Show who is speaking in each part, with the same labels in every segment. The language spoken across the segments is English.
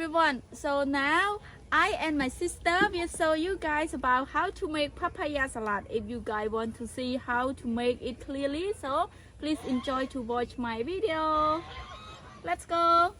Speaker 1: everyone, so now I and my sister will show you guys about how to make papaya salad. If you guys want to see how to make it clearly, so please enjoy to watch my video. Let's go.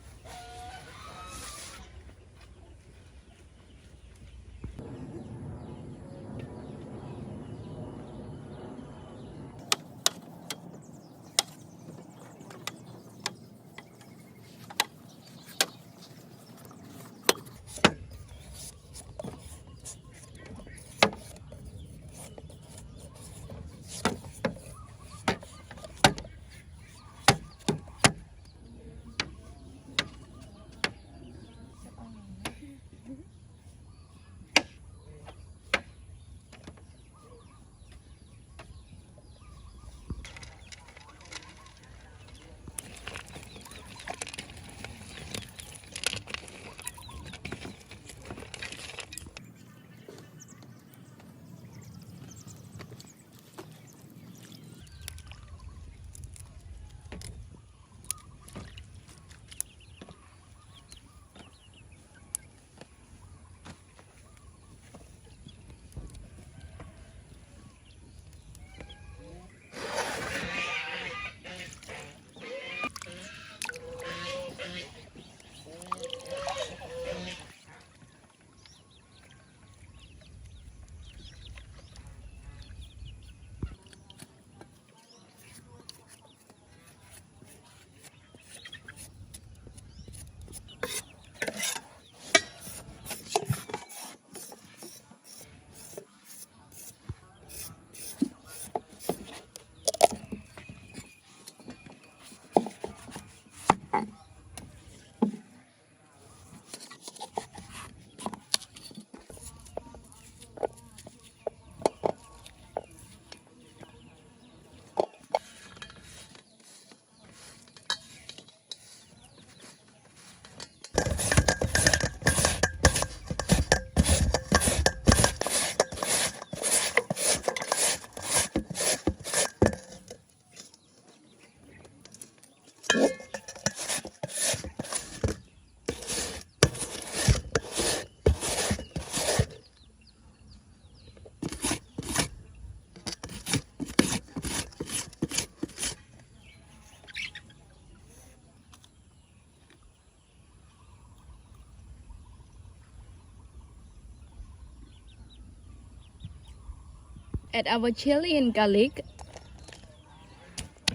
Speaker 1: Add our chili and garlic,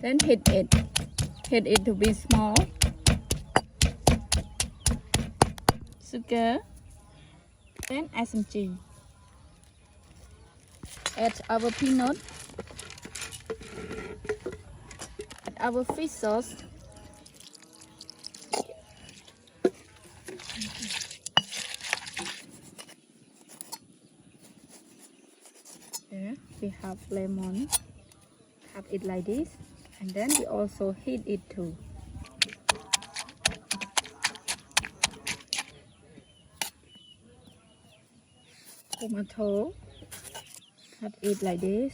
Speaker 1: then heat it to be small. Sugar, then add some cheese. Add our peanut, add our fish sauce. There we have lemon, cut it like this, and then we also heat it too. Tomato, cut it like this.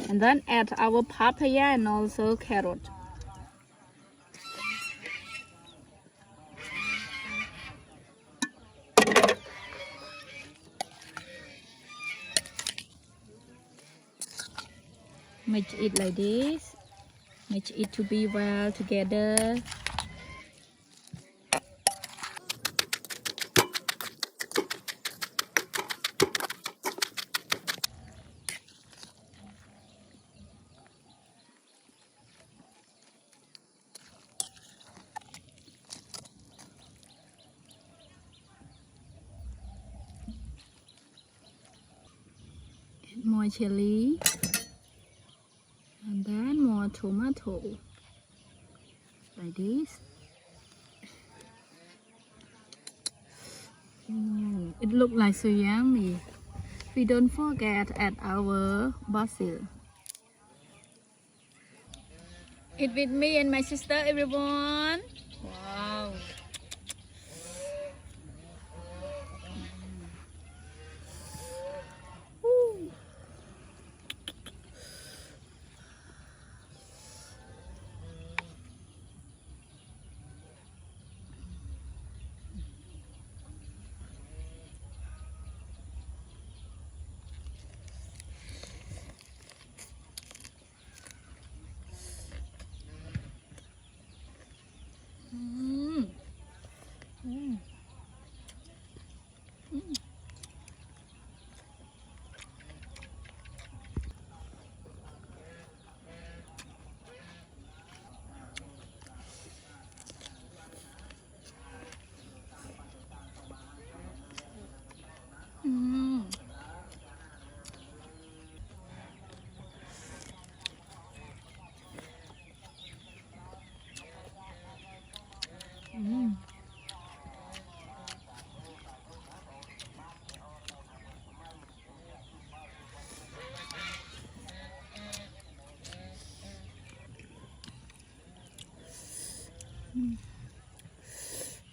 Speaker 1: And then add our papaya and also carrot. Mix it like this. Mix it to be well together. More chili and then more tomato like this. It looks like so yummy. We don't forget add our basil. Eat with me and my sister, everyone. Wow. Woo.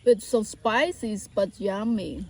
Speaker 1: It's so spicy but yummy.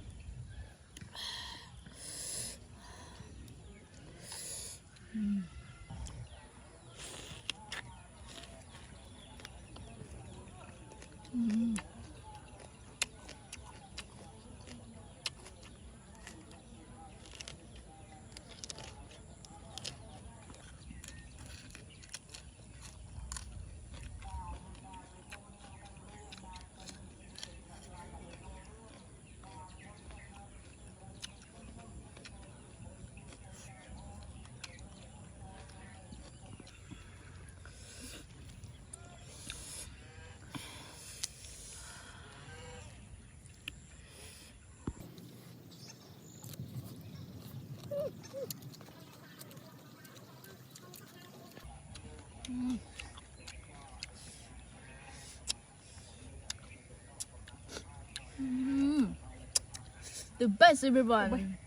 Speaker 1: The best, everyone.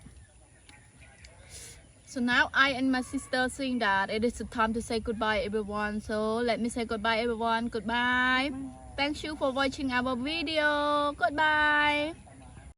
Speaker 1: So now I and my sister think that it is the time to say goodbye, everyone. So let me say goodbye, everyone. Goodbye. Thank you for watching our video. Goodbye.